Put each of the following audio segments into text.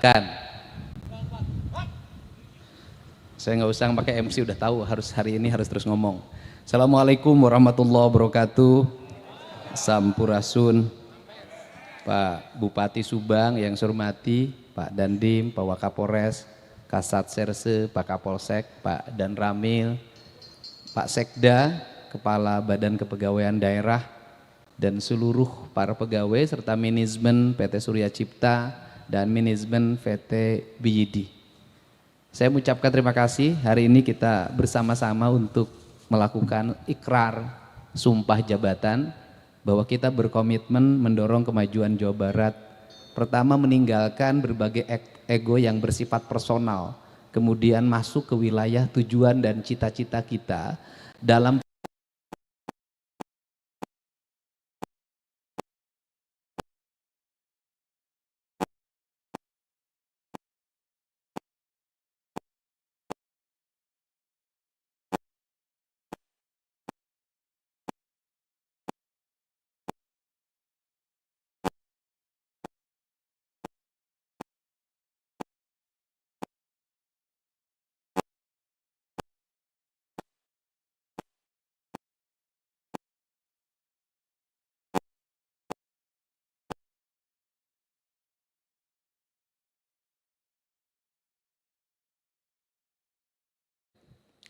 Dan saya nggak usah pakai MC, udah tahu harus hari ini harus terus ngomong. Assalamualaikum warahmatullahi wabarakatuh. Sampurasun. Pak Bupati Subang yang saya hormati, Pak Dandim, Pak Wakapolres, Kasat Serse, Pak Kapolsek, Pak Dan Ramil, Pak Sekda, Kepala Badan Kepegawaian Daerah, dan seluruh para pegawai serta manajemen PT Surya Cipta dan manajemen PT BYD. Saya mengucapkan terima kasih. Hari ini kita bersama-sama untuk melakukan ikrar sumpah jabatan bahwa kita berkomitmen mendorong kemajuan Jawa Barat. Pertama, meninggalkan berbagai ego yang bersifat personal, kemudian masuk ke wilayah tujuan dan cita-cita kita dalam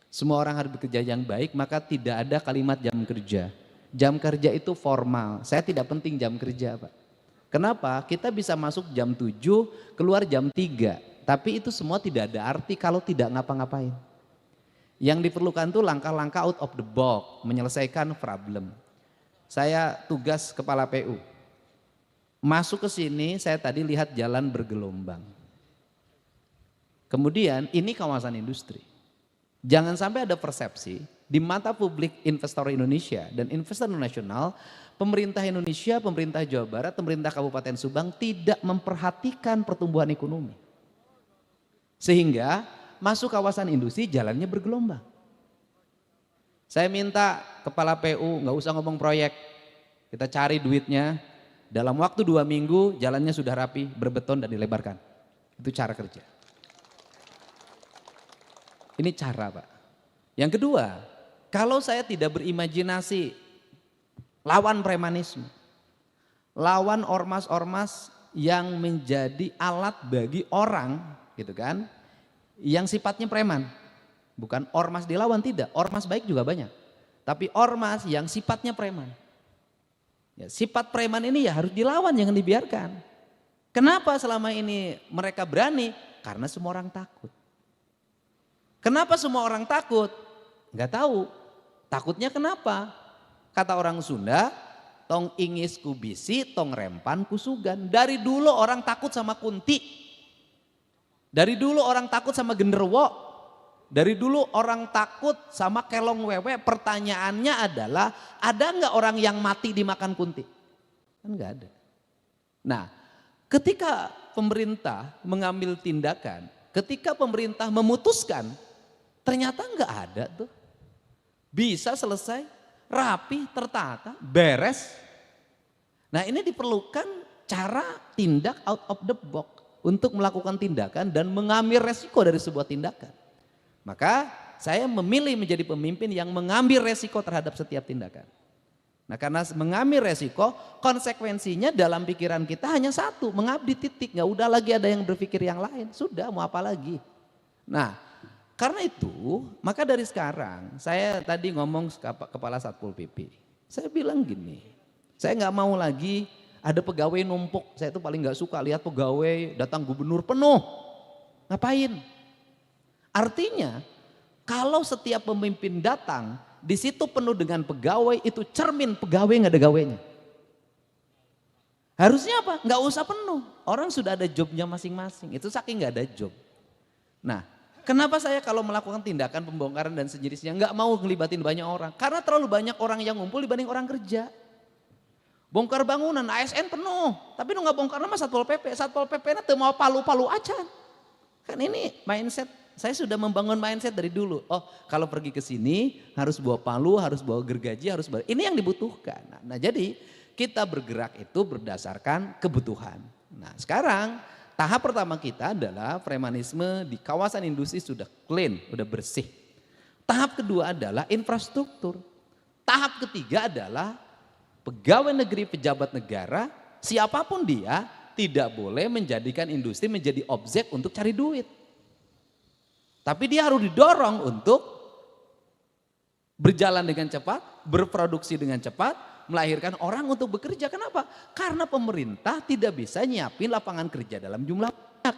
semua orang harus bekerja yang baik, maka tidak ada kalimat jam kerja. Jam kerja itu formal. Saya tidak penting jam kerja, Pak. Kenapa? Kita bisa masuk jam 7, keluar jam 3. Tapi itu semua tidak ada arti kalau tidak ngapa-ngapain. Yang diperlukan itu langkah-langkah out of the box, menyelesaikan problem. Saya tugas kepala PU. Masuk ke sini, saya tadi lihat jalan bergelombang. Kemudian ini kawasan industri. Jangan sampai ada persepsi di mata publik investor Indonesia dan investor nasional, pemerintah Indonesia, pemerintah Jawa Barat, pemerintah Kabupaten Subang tidak memperhatikan pertumbuhan ekonomi. Sehingga masuk kawasan industri jalannya bergelombang. Saya minta kepala PU nggak usah ngomong proyek, kita cari duitnya, dalam waktu 2 minggu jalannya sudah rapi, berbeton dan dilebarkan. Itu cara kerja. Ini cara, Pak. Yang kedua, kalau saya tidak berimajinasi lawan premanisme, lawan ormas-ormas yang menjadi alat bagi orang, gitu kan, yang sifatnya preman. Bukan ormas dilawan, tidak. Ormas baik juga banyak. Tapi ormas yang sifatnya preman. Ya, sifat preman ini ya harus dilawan, jangan dibiarkan. Kenapa selama ini mereka berani? Karena semua orang takut. Kenapa semua orang takut? Nggak tahu. Takutnya kenapa? Kata orang Sunda, tong ingis kubisi, tong rempan kusugan. Dari dulu orang takut sama kunti. Dari dulu orang takut sama genderuwo. Dari dulu orang takut sama kelong wewe. Pertanyaannya adalah, ada nggak orang yang mati dimakan kunti? Kan nggak ada. Nah, ketika pemerintah mengambil tindakan, ketika pemerintah memutuskan, ternyata nggak ada tuh. Bisa selesai, rapi, tertata, beres. Nah, ini diperlukan cara tindak out of the box untuk melakukan tindakan dan mengambil resiko dari sebuah tindakan. Maka saya memilih menjadi pemimpin yang mengambil resiko terhadap setiap tindakan. Nah, karena mengambil resiko, konsekuensinya dalam pikiran kita hanya satu, mengabdi, titik. Nggak udah lagi ada yang berpikir yang lain. Sudah, mau apa lagi? Nah, karena itu, maka dari sekarang saya tadi ngomong kepala Satpol PP. Saya bilang gini, saya nggak mau lagi ada pegawai numpuk. Saya itu paling nggak suka lihat pegawai datang gubernur penuh. Ngapain? Artinya, kalau setiap pemimpin datang, di situ penuh dengan pegawai, itu cermin pegawai nggak ada gawainya. Harusnya apa? Nggak usah penuh. Orang sudah ada jobnya masing-masing. Itu saking nggak ada job. Nah, kenapa saya kalau melakukan tindakan pembongkaran dan sejenisnya nggak mau ngelibatin banyak orang? Karena terlalu banyak orang yang ngumpul dibanding orang kerja. Bongkar bangunan, ASN penuh. Tapi nggak bongkar nama Satpol PP. Satpol PP nanti mau palu-palu aja. Kan ini mindset, saya sudah membangun mindset dari dulu. Oh, kalau pergi ke sini harus bawa palu, harus bawa gergaji, harus bawa. Ini yang dibutuhkan. Nah, jadi kita bergerak itu berdasarkan kebutuhan. Nah, sekarang tahap pertama kita adalah premanisme di kawasan industri sudah clean, sudah bersih. Tahap kedua adalah infrastruktur. Tahap ketiga adalah pegawai negeri, pejabat negara, siapapun dia tidak boleh menjadikan industri menjadi objek untuk cari duit. Tapi dia harus didorong untuk berjalan dengan cepat, berproduksi dengan cepat, melahirkan orang untuk bekerja. Kenapa? Karena pemerintah tidak bisa nyiapin lapangan kerja dalam jumlah banyak.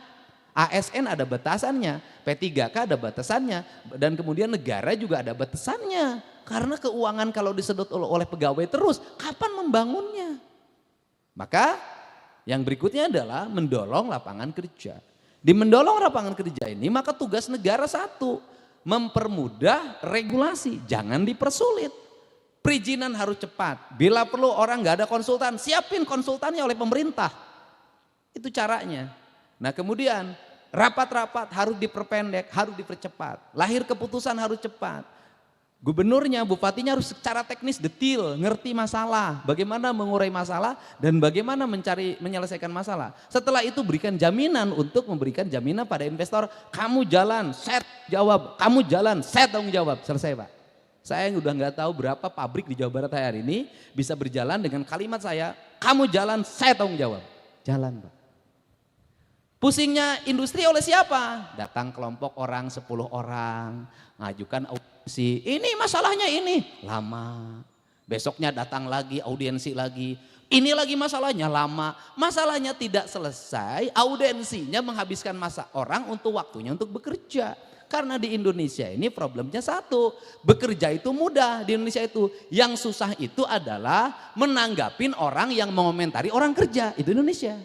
ASN ada batasannya, P3K ada batasannya, dan kemudian negara juga ada batasannya. Karena keuangan kalau disedot oleh pegawai terus, kapan membangunnya? Maka yang berikutnya adalah mendorong lapangan kerja. Di mendorong lapangan kerja ini maka tugas negara satu, mempermudah regulasi, jangan dipersulit. Perizinan harus cepat, bila perlu orang nggak ada konsultan, siapin konsultannya oleh pemerintah. Itu caranya. Nah kemudian rapat-rapat harus diperpendek, harus dipercepat. Lahir keputusan harus cepat. Gubernurnya, bupatinya harus secara teknis detil, ngerti masalah, bagaimana mengurai masalah dan bagaimana menyelesaikan masalah. Setelah itu berikan jaminan untuk memberikan jaminan pada investor, kamu jalan, set jawab, kamu jalan, set tanggung jawab, selesai Pak. Saya udah nggak tahu berapa pabrik di Jawa Barat hari ini bisa berjalan dengan kalimat saya, kamu jalan, saya tanggung jawab. Jalan Pak. Pusingnya industri oleh siapa? Datang kelompok orang, 10 orang, ngajukan audiensi, ini masalahnya ini, lama. Besoknya datang lagi, audiensi lagi, ini lagi masalahnya, lama. Masalahnya tidak selesai, audiensinya menghabiskan masa orang untuk waktunya untuk bekerja. Karena di Indonesia ini problemnya satu, bekerja itu mudah di Indonesia itu. Yang susah itu adalah menanggapin orang yang mengomentari orang kerja, itu Indonesia.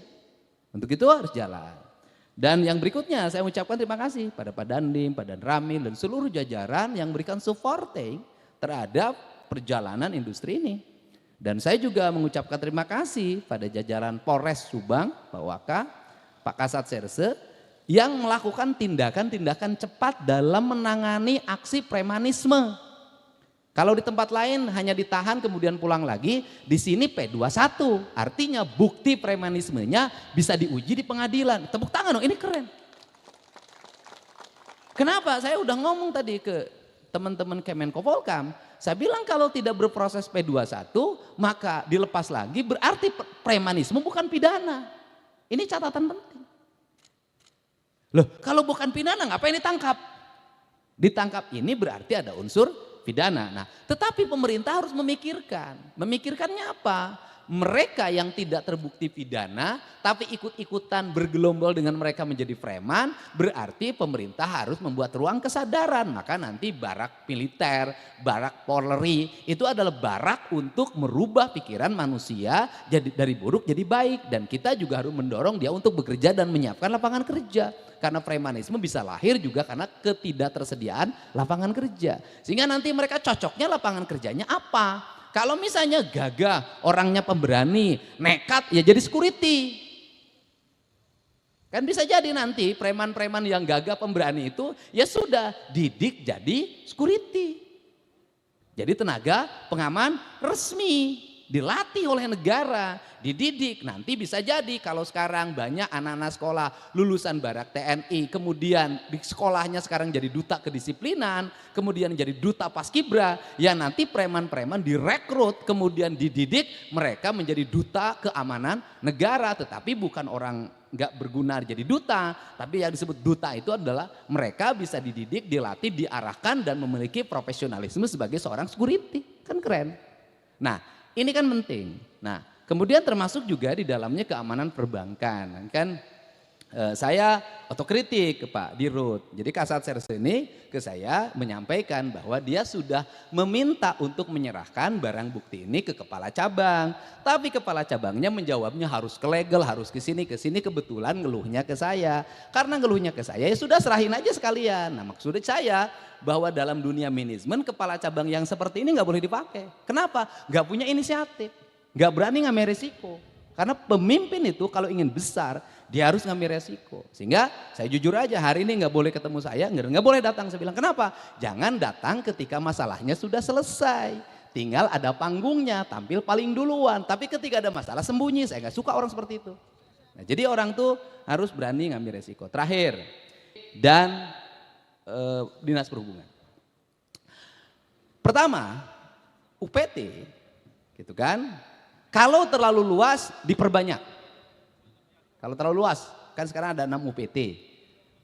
Untuk itu harus jalan. Dan yang berikutnya saya ucapkan terima kasih pada Pak Dandim, Pak Dan Ramil dan seluruh jajaran yang memberikan supporting terhadap perjalanan industri ini. Dan saya juga mengucapkan terima kasih pada jajaran Polres Subang, Pak Waka, Pak Kasat Serse yang melakukan tindakan-tindakan cepat dalam menangani aksi premanisme. Kalau di tempat lain hanya ditahan kemudian pulang lagi, di sini P21, artinya bukti premanismenya bisa diuji di pengadilan. Tepuk tangan dong, ini keren. Kenapa? Saya udah ngomong tadi ke teman-teman Kemenko Polkam, saya bilang kalau tidak berproses P21 maka dilepas lagi, berarti premanisme bukan pidana. Ini catatan penting. Loh, kalau bukan pidana ngapain ditangkap? Ditangkap ini berarti ada unsur pidana. Nah, tetapi pemerintah harus memikirkannya apa? Mereka yang tidak terbukti pidana tapi ikut-ikutan bergelombol dengan mereka menjadi preman, berarti pemerintah harus membuat ruang kesadaran. Maka nanti barak militer, barak Polri itu adalah barak untuk merubah pikiran manusia jadi dari buruk jadi baik, dan kita juga harus mendorong dia untuk bekerja dan menyiapkan lapangan kerja. Karena premanisme bisa lahir juga karena ketidaktersediaan lapangan kerja. Sehingga nanti mereka cocoknya lapangan kerjanya apa? Kalau misalnya gagah, orangnya pemberani, nekat, ya jadi security. Kan bisa jadi nanti preman-preman yang gagah pemberani itu ya sudah didik jadi security. Jadi tenaga pengaman resmi. Dilatih oleh negara, dididik. Nanti bisa jadi kalau sekarang banyak anak-anak sekolah lulusan barak TNI, kemudian di sekolahnya sekarang jadi duta kedisiplinan, kemudian jadi duta paskibra, ya nanti preman-preman direkrut, kemudian dididik, mereka menjadi duta keamanan negara, tetapi bukan orang nggak berguna jadi duta, tapi yang disebut duta itu adalah mereka bisa dididik, dilatih, diarahkan dan memiliki profesionalisme sebagai seorang security. Kan keren. Nah, ini kan penting. Nah, kemudian termasuk juga di dalamnya keamanan perbankan. Kan saya otokritik ke Pak Dirut. Jadi Kasat Serse ini ke saya menyampaikan bahwa dia sudah meminta untuk menyerahkan barang bukti ini ke kepala cabang. Tapi kepala cabangnya menjawabnya harus ke legal, harus ke sini, kebetulan ngeluhnya ke saya. Karena ngeluhnya ke saya ya sudah serahin aja sekalian. Nah, maksudnya saya bahwa dalam dunia manajemen kepala cabang yang seperti ini nggak boleh dipakai. Kenapa? Nggak punya inisiatif, nggak berani ngambil resiko. Karena pemimpin itu kalau ingin besar dia harus ngambil resiko. Sehingga saya jujur aja hari ini nggak boleh ketemu saya, nggak boleh datang. Saya bilang kenapa? Jangan datang ketika masalahnya sudah selesai. Tinggal ada panggungnya, tampil paling duluan. Tapi ketika ada masalah sembunyi, saya nggak suka orang seperti itu. Nah, jadi orang tuh harus berani ngambil resiko. Terakhir, dan Dinas Perhubungan. Pertama, UPT gitu kan, kalau terlalu luas diperbanyak. Kalau terlalu luas, kan sekarang ada 6 UPT.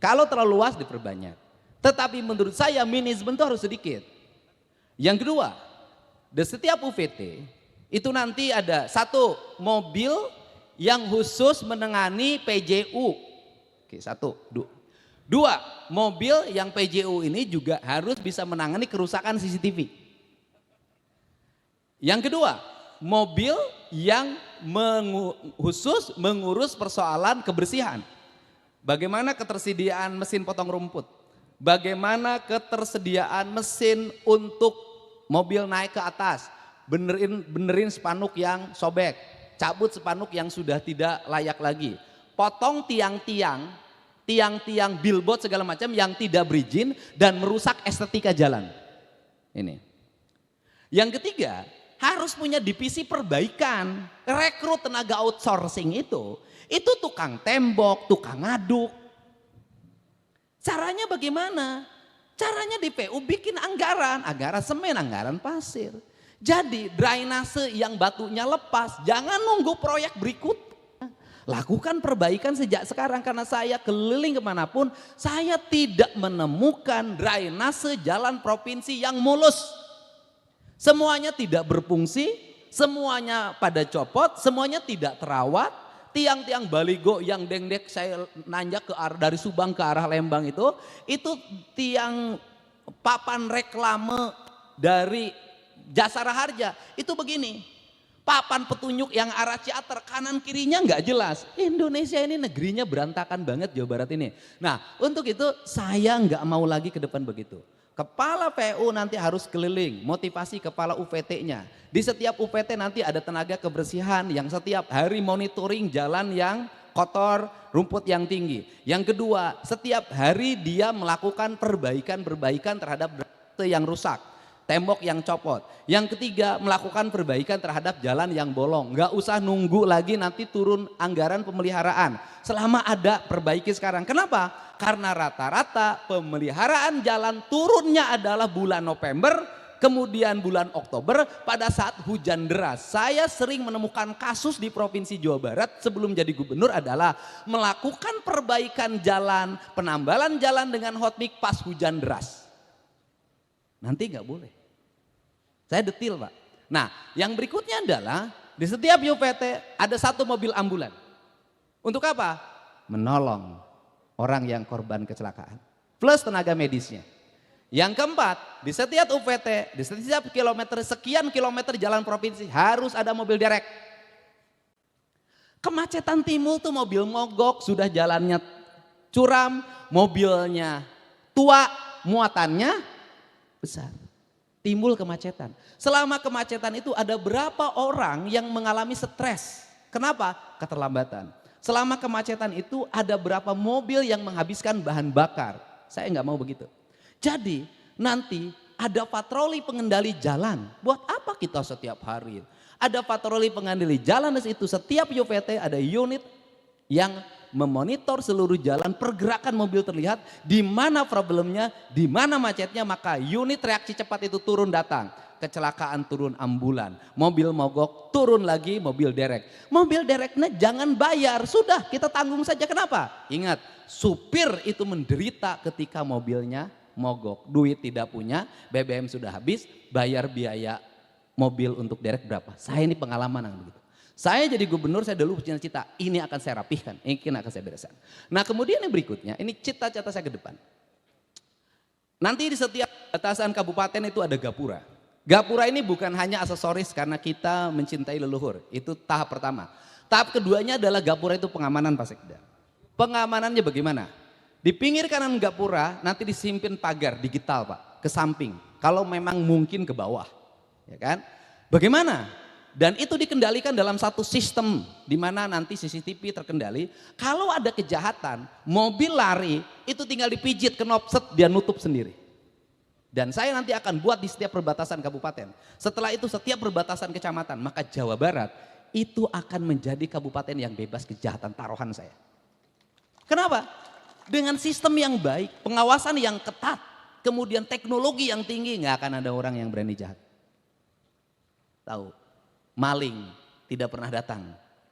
Kalau terlalu luas diperbanyak. Tetapi menurut saya manajemen itu harus sedikit. Yang kedua, di setiap UPT itu nanti ada satu mobil yang khusus menangani PJU. Oke, satu. Dua, mobil yang PJU ini juga harus bisa menangani kerusakan CCTV. Yang kedua, mobil yang khusus mengurus persoalan kebersihan. Bagaimana ketersediaan mesin potong rumput, bagaimana ketersediaan mesin untuk mobil naik ke atas, benerin spanduk yang sobek, cabut spanduk yang sudah tidak layak lagi, potong tiang-tiang billboard segala macam yang tidak berizin dan merusak estetika jalan. Ini. Yang ketiga, harus punya divisi perbaikan. Rekrut tenaga outsourcing itu tukang tembok, tukang ngaduk. Caranya bagaimana? Caranya di PU bikin anggaran semen, anggaran pasir. Jadi drainase yang batunya lepas, jangan nunggu proyek berikut. Lakukan perbaikan sejak sekarang, karena saya keliling kemanapun, saya tidak menemukan drainase jalan provinsi yang mulus. Semuanya tidak berfungsi, semuanya pada copot, semuanya tidak terawat. Tiang-tiang baligo yang dengdek saya nanjak ke arah dari Subang ke arah Lembang itu tiang papan reklame dari Jasara Harja itu begini. Papan petunjuk yang arah Ciater kanan kirinya nggak jelas. Indonesia ini negerinya berantakan banget, Jawa Barat ini. Nah, untuk itu saya nggak mau lagi ke depan begitu. Kepala PU nanti harus keliling, motivasi kepala UPT-nya. Di setiap UPT nanti ada tenaga kebersihan yang setiap hari monitoring jalan yang kotor, rumput yang tinggi. Yang kedua, setiap hari dia melakukan perbaikan terhadap yang rusak, tembok yang copot. Yang ketiga, melakukan perbaikan terhadap jalan yang bolong. Nggak usah nunggu lagi nanti turun anggaran pemeliharaan. Selama ada, perbaiki sekarang. Kenapa? Karena rata-rata pemeliharaan jalan turunnya adalah bulan November, kemudian bulan Oktober pada saat hujan deras. Saya sering menemukan kasus di Provinsi Jawa Barat sebelum jadi gubernur adalah melakukan perbaikan jalan, penambalan jalan dengan hotmix pas hujan deras. Nanti nggak boleh. Saya detil, Pak. Nah, yang berikutnya adalah di setiap UPT ada satu mobil ambulan. Untuk apa? Menolong orang yang korban kecelakaan. Plus tenaga medisnya. Yang keempat, di setiap UPT, di setiap sekian kilometer jalan provinsi harus ada mobil derek. Kemacetan timbul tuh mobil mogok, sudah jalannya curam, mobilnya tua, muatannya besar. Timbul kemacetan. Selama kemacetan itu ada berapa orang yang mengalami stres? Kenapa? Keterlambatan. Selama kemacetan itu ada berapa mobil yang menghabiskan bahan bakar? Saya nggak mau begitu. Jadi nanti ada patroli pengendali jalan. Buat apa kita setiap hari? Ada patroli pengendali jalan di situ. Setiap UPT ada unit yang memonitor seluruh jalan, pergerakan mobil terlihat, di mana problemnya, di mana macetnya, maka unit reaksi cepat itu turun datang. Kecelakaan turun ambulan, mobil mogok turun lagi mobil derek. Mobil dereknya jangan bayar, sudah kita tanggung saja. Kenapa? Ingat, supir itu menderita ketika mobilnya mogok, duit tidak punya, BBM sudah habis, bayar biaya mobil untuk derek berapa? Saya ini pengalaman yang begitu. Saya jadi gubernur, saya dulu punya cita, ini akan saya rapihkan, ini akan saya bereskan. Nah kemudian yang berikutnya, ini cita-cita saya ke depan. Nanti di setiap batasan kabupaten itu ada gapura. Gapura ini bukan hanya aksesoris karena kita mencintai leluhur, itu tahap pertama. Tahap keduanya adalah gapura itu pengamanan, Pak Sekda. Pengamanannya bagaimana? Di pinggir kanan gapura nanti disimpin pagar digital, Pak, ke samping. Kalau memang mungkin ke bawah, ya kan? Bagaimana? Dan itu dikendalikan dalam satu sistem di mana nanti CCTV terkendali. Kalau ada kejahatan, mobil lari itu tinggal dipijit knob set dia nutup sendiri. Dan saya nanti akan buat di setiap perbatasan kabupaten. Setelah itu setiap perbatasan kecamatan, maka Jawa Barat itu akan menjadi kabupaten yang bebas kejahatan, taruhan saya. Kenapa? Dengan sistem yang baik, pengawasan yang ketat, kemudian teknologi yang tinggi, nggak akan ada orang yang berani jahat. Tahu, maling tidak pernah datang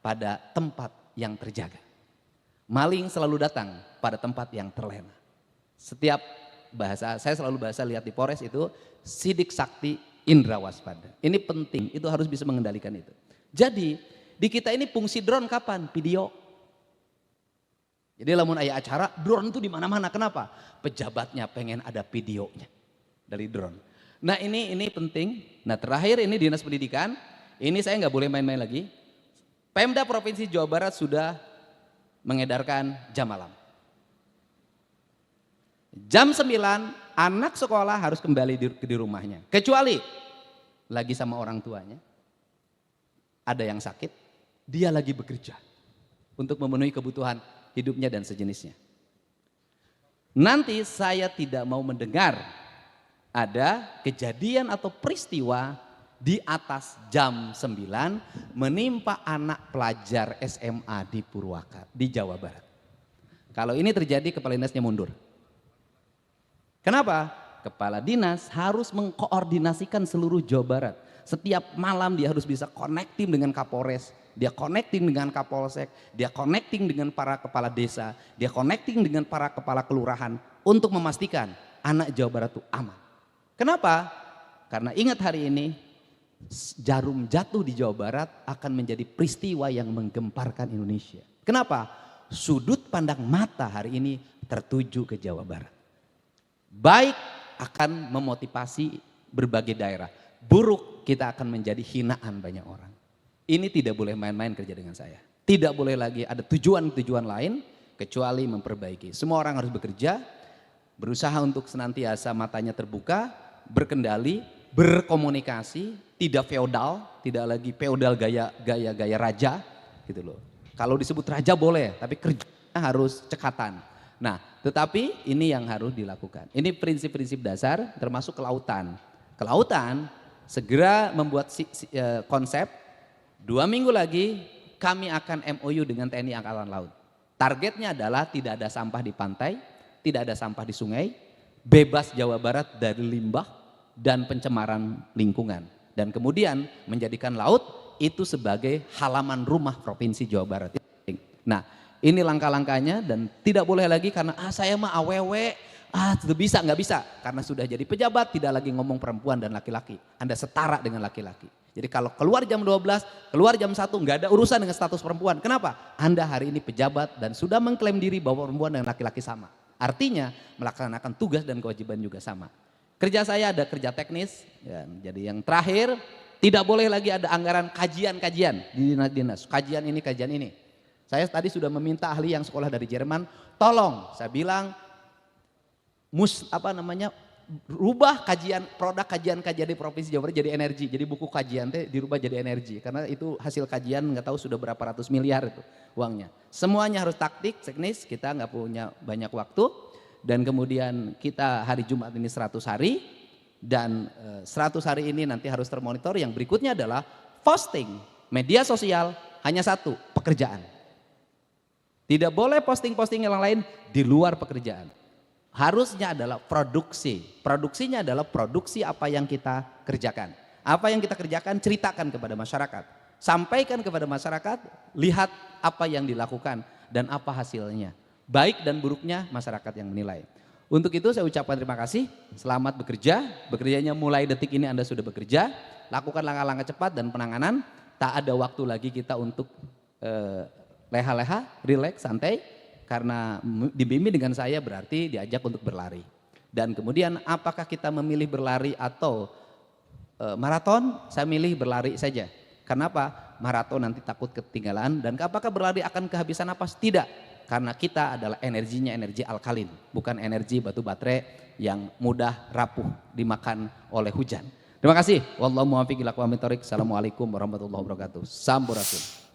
pada tempat yang terjaga. Maling selalu datang pada tempat yang terlena. Setiap bahasa, saya selalu bahasa lihat di Polres itu, sidik sakti indra waspada. Ini penting, itu harus bisa mengendalikan itu. Jadi di kita ini fungsi drone kapan? Video. Jadi lamun aya acara, drone itu di mana-mana. Kenapa? Pejabatnya pengen ada videonya dari drone. Nah ini penting. Nah terakhir ini Dinas Pendidikan, ini saya nggak boleh main-main lagi. Pemda Provinsi Jawa Barat sudah mengedarkan jam malam. Jam 9 anak sekolah harus kembali di rumahnya. Kecuali lagi sama orang tuanya. Ada yang sakit, dia lagi bekerja untuk memenuhi kebutuhan hidupnya dan sejenisnya. Nanti saya tidak mau mendengar ada kejadian atau peristiwa di atas jam 9 menimpa anak pelajar SMA di Purwakarta, di Jawa Barat. Kalau ini terjadi, kepala dinasnya mundur. Kenapa? Kepala dinas harus mengkoordinasikan seluruh Jawa Barat. Setiap malam dia harus bisa connecting dengan Kapolres, dia connecting dengan Kapolsek, dia connecting dengan para kepala desa, dia connecting dengan para kepala kelurahan untuk memastikan anak Jawa Barat itu aman. Kenapa? Karena ingat hari ini jarum jatuh di Jawa Barat akan menjadi peristiwa yang menggemparkan Indonesia. Kenapa? Sudut pandang mata hari ini tertuju ke Jawa Barat. Baik akan memotivasi berbagai daerah. Buruk kita akan menjadi hinaan banyak orang. Ini tidak boleh main-main kerja dengan saya. Tidak boleh lagi ada tujuan-tujuan lain kecuali memperbaiki. Semua orang harus bekerja, berusaha untuk senantiasa matanya terbuka, berkendali, berkomunikasi, tidak feodal, tidak lagi feodal gaya raja gitu loh. Kalau disebut raja boleh, tapi kerjanya harus cekatan. Nah, tetapi ini yang harus dilakukan. Ini prinsip-prinsip dasar termasuk kelautan. Kelautan segera membuat konsep 2 minggu lagi kami akan MOU dengan TNI Angkatan Laut. Targetnya adalah tidak ada sampah di pantai, tidak ada sampah di sungai, bebas Jawa Barat dari limbah dan pencemaran lingkungan. Dan kemudian menjadikan laut itu sebagai halaman rumah Provinsi Jawa Barat. Nah ini langkah-langkahnya dan tidak boleh lagi karena saya mah awewe, bisa nggak bisa. Karena sudah jadi pejabat tidak lagi ngomong perempuan dan laki-laki. Anda setara dengan laki-laki. Jadi kalau keluar jam 12, keluar jam 1 nggak ada urusan dengan status perempuan. Kenapa? Anda hari ini pejabat dan sudah mengklaim diri bahwa perempuan dan laki-laki sama. Artinya melaksanakan tugas dan kewajiban juga sama. Kerja saya ada kerja teknis, ya, jadi yang terakhir tidak boleh lagi ada anggaran kajian-kajian di dinas-dinas. Kajian ini. Saya tadi sudah meminta ahli yang sekolah dari Jerman, tolong saya bilang rubah produk kajian di Provinsi Jawa Barat jadi energi. Jadi buku kajian dirubah jadi energi karena itu hasil kajian nggak tahu sudah berapa ratus miliar itu uangnya. Semuanya harus taktik, teknis, kita nggak punya banyak waktu. Dan kemudian kita hari Jumat ini 100 hari dan 100 hari ini nanti harus termonitor. Yang berikutnya adalah posting media sosial hanya satu, pekerjaan. Tidak boleh posting-posting yang lain di luar pekerjaan. Harusnya adalah produksi. Produksinya adalah produksi apa yang kita kerjakan. Apa yang kita kerjakan ceritakan kepada masyarakat. Sampaikan kepada masyarakat, lihat apa yang dilakukan dan apa hasilnya. Baik dan buruknya masyarakat yang menilai. Untuk itu saya ucapkan terima kasih, selamat bekerja. Bekerjanya mulai detik ini Anda sudah bekerja. Lakukan langkah-langkah cepat dan penanganan. Tak ada waktu lagi kita untuk leha-leha, rileks, santai. Karena dibimbing dengan saya berarti diajak untuk berlari. Dan kemudian apakah kita memilih berlari atau maraton? Saya milih berlari saja. Kenapa? Maraton nanti takut ketinggalan. Dan apakah berlari akan kehabisan napas? Tidak. Karena kita adalah energinya energi alkalin, bukan energi batu baterai yang mudah rapuh dimakan oleh hujan. Terima kasih. Wallahu muwaffiq ila aqwamit thoriq. Assalamualaikum warahmatullahi wabarakatuh. Sampurasun.